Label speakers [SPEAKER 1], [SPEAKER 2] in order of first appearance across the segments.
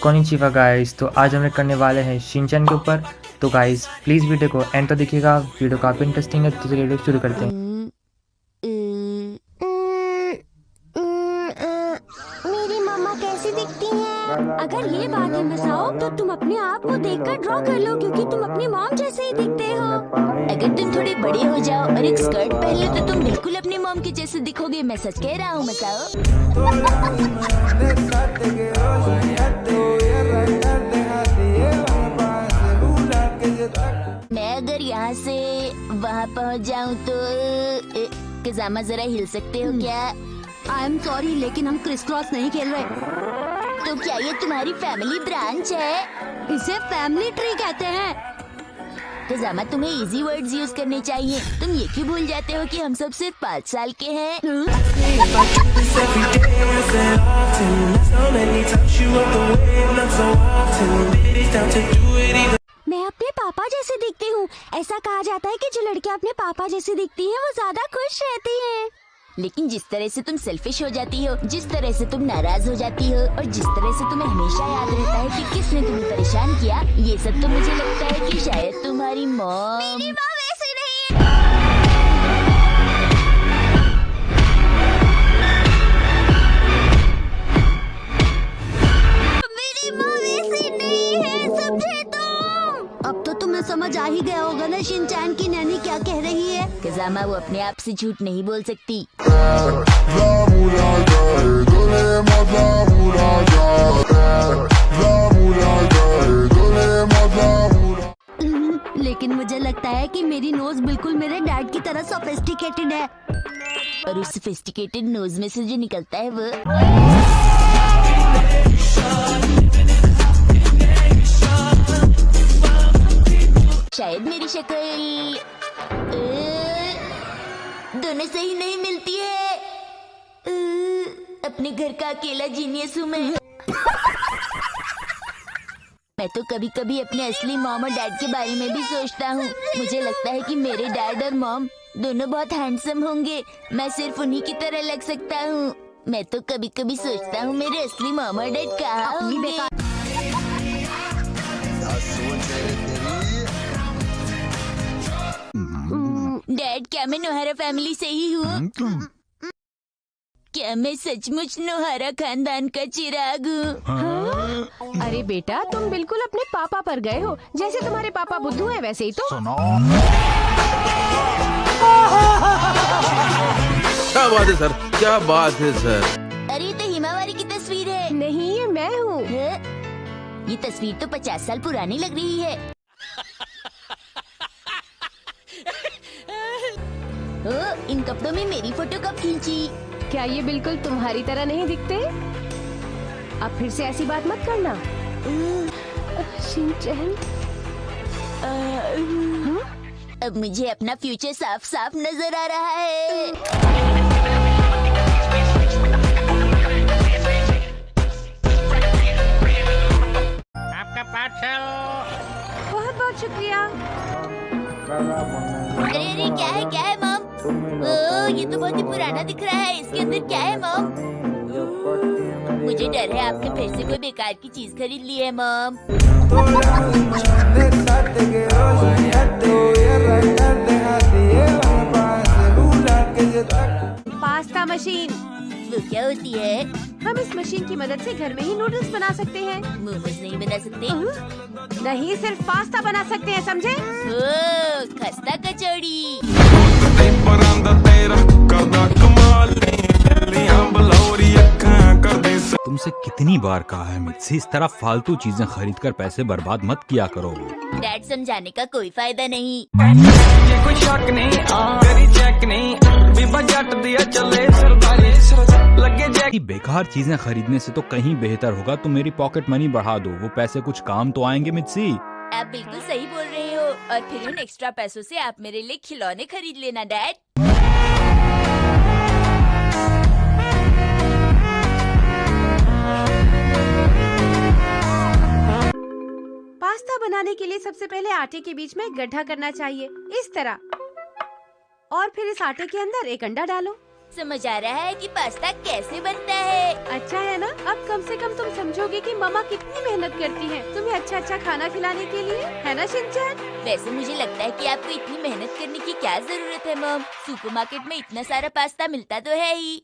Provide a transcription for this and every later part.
[SPEAKER 1] Konnichiwa guys, तो आज हम लोग करने वाले हैं शिनचैन के ऊपर। तो गाइस प्लीज़ वीडियो को एंड तक देखिएगा, वीडियो काफ़ी इंटरेस्टिंग है। तो चलिए वीडियो शुरू करते हैं।
[SPEAKER 2] मेरी मम्मा कैसी दिखती हैं? अगर ये बात है मसाओ, तो तुम अपने आप को देखकर ड्रॉ कर लो, क्योंकि तुम अपनी मॉम जैसे ही दिखते हो।
[SPEAKER 3] अगर तुम थोड़े बड़े हो जाओ और एक स्कर्ट पहन लो तो तुम बिल्कुल अपनी मॉम के जैसे दिखोगे। मैं सच कह रहा हूँ मसाओ। मैं अगर यहाँ से वहाँ पहुँच जाऊँ तो कजामा जरा हिल सकते हो क्या?
[SPEAKER 2] आई एम सॉरी, लेकिन हम क्रिस क्रॉस नहीं खेल रहे।
[SPEAKER 3] तो क्या ये तुम्हारी फैमिली ब्रांच है?
[SPEAKER 2] इसे फैमिली ट्री कहते हैं।
[SPEAKER 3] कजामा तुम्हें इजी वर्ड्स यूज करने चाहिए। तुम ये क्यों भूल जाते हो कि हम सब सिर्फ 5 साल के हैं?
[SPEAKER 2] मैं अपने पापा जैसे दिखती हूँ। ऐसा कहा जाता है कि जो लड़कियाँ अपने पापा जैसी दिखती हैं वो ज्यादा खुश रहती हैं।
[SPEAKER 3] लेकिन जिस तरह से तुम सेल्फिश हो जाती हो, जिस तरह से तुम नाराज हो जाती हो और जिस तरह से तुम्हें हमेशा याद रहता है कि किसने तुम्हें परेशान किया, ये सब तो मुझे लगता है कि शायद तुम्हारी मॉम।
[SPEAKER 2] मेरी माँ वैसी नहीं है। मेरी माँ वैसी नहीं है, समझे तुम? अब तो तुम्हें समझ आ ही गया होगा ना शिनचैन की नैनी क्या कह रही है।
[SPEAKER 3] कजामा वो अपने आप से झूठ नहीं बोल सकती।
[SPEAKER 2] लेकिन मुझे लगता है कि मेरी नोज बिल्कुल मेरे डैड की तरह सोफिस्टिकेटेड है।
[SPEAKER 3] और उस सोफिस्टिकेटेड नोज में से जो निकलता है वो शायद मेरी शक्ल दोनों सही नहीं मिलती है। अपने घर का अकेला जीनियस हूँ मैं। मैं तो कभी कभी अपने असली मॉम और डैड के बारे में भी सोचता हूँ। मुझे लगता है कि मेरे डैड और मॉम दोनों बहुत हैंडसम होंगे। मैं सिर्फ उन्हीं की तरह लग सकता हूँ। मैं तो कभी कभी सोचता हूँ मेरे असली मॉम और डैड कहाँ होंगे। डैड, क्या मैं नोहरा फैमिली से ही हूँ? क्या मैं सचमुच नोहरा खानदान का चिराग हूँ?
[SPEAKER 4] अरे बेटा, तुम बिल्कुल अपने पापा पर गए हो। जैसे तुम्हारे पापा बुद्धू हैं वैसे ही तो।
[SPEAKER 5] क्या बात है सर, क्या बात है सर।
[SPEAKER 3] अरे ये तो हिमावारी की तस्वीर है।
[SPEAKER 4] नहीं, ये मैं हूँ।
[SPEAKER 3] ये तस्वीर तो 50 साल पुरानी लग रही है। इन कपड़ों में मेरी फोटो कब खींची?
[SPEAKER 4] क्या ये बिल्कुल तुम्हारी तरह नहीं दिखते? अब फिर से ऐसी बात मत करना। शिनचैन,
[SPEAKER 3] अब मुझे अपना फ्यूचर साफ साफ नजर आ रहा है।
[SPEAKER 6] आपका पार्सल।
[SPEAKER 4] बहुत बहुत शुक्रिया।
[SPEAKER 3] अरे अरे क्या है मॉम? ये तो बहुत ही पुराना दिख रहा है। इसके अंदर क्या है मॉम? मुझे डर है आपने फिर से कोई बेकार की चीज खरीद ली है मॉम।
[SPEAKER 4] Pasta machine.
[SPEAKER 3] वो क्या होती है?
[SPEAKER 4] हम इस मशीन की मदद से घर में ही नूडल्स बना सकते हैं।
[SPEAKER 3] मोमोज नहीं बना सकते?
[SPEAKER 4] नहीं, सिर्फ पास्ता बना सकते हैं, समझे?
[SPEAKER 3] ओ, खस्ता कचौड़ी।
[SPEAKER 7] तुमसे कितनी बार कहा है मित्सी, इस तरह फालतू चीजें खरीद कर पैसे बर्बाद मत किया करो।
[SPEAKER 3] डैड, समझाने का कोई फायदा नहीं।
[SPEAKER 8] ये कोई शक नहीं, तेरी चेक नहीं, बीबा जट दिया चले सरदारी लगे जैक।
[SPEAKER 7] बेकार चीजें खरीदने से तो कहीं बेहतर होगा तुम मेरी पॉकेट मनी बढ़ा दो। वो पैसे कुछ काम तो आएंगे मित्सी।
[SPEAKER 3] आप बिल्कुल सही बोल रहे हो। और फिर उन एक्स्ट्रा पैसों से आप मेरे लिए खिलौने खरीद लेना डैड।
[SPEAKER 4] पास्ता बनाने के लिए सबसे पहले आटे के बीच में गड्ढा करना चाहिए, इस तरह। और फिर इस आटे के अंदर एक अंडा डालो।
[SPEAKER 3] समझ आ रहा है कि पास्ता कैसे बनता है।
[SPEAKER 4] अच्छा है ना, अब कम से कम तुम समझोगे कि मम्मा कितनी मेहनत करती हैं तुम्हें अच्छा अच्छा खाना खिलाने के लिए, है ना शिनचैन?
[SPEAKER 3] वैसे मुझे लगता है कि आपको इतनी मेहनत करने की क्या जरूरत है मॉम, सुपरमार्केट में इतना सारा पास्ता मिलता तो है ही।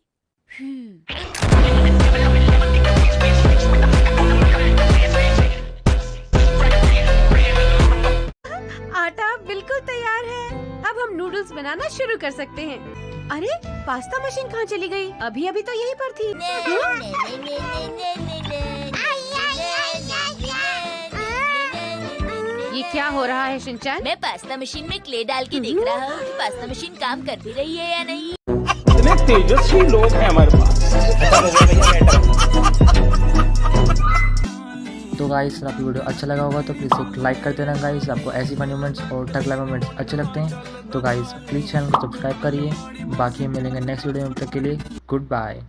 [SPEAKER 4] आटा बिल्कुल तैयार है, अब हम नूडल्स बनाना शुरू कर सकते हैं। अरे पास्ता मशीन कहाँ चली गई? अभी अभी तो यहीं पर थी। ये क्या हो रहा है शिनचैन?
[SPEAKER 3] मैं पास्ता मशीन में क्ले डाल के देख रहा हूँ कि पास्ता मशीन काम कर भी रही है या नहीं।
[SPEAKER 8] इतने तेजस्वी लोग हैं हमारे पास।
[SPEAKER 1] तो गाइस आपको वीडियो अच्छा लगा होगा तो प्लीज़ एक लाइक कर देना गाइस। आपको ऐसी फनी मोमेंट्स और टकला मोमेंट्स अच्छे लगते हैं तो गाइस प्लीज़ चैनल को सब्सक्राइब करिए। बाकी हम मिलेंगे नेक्स्ट वीडियो में, तब तक के लिए गुड बाय।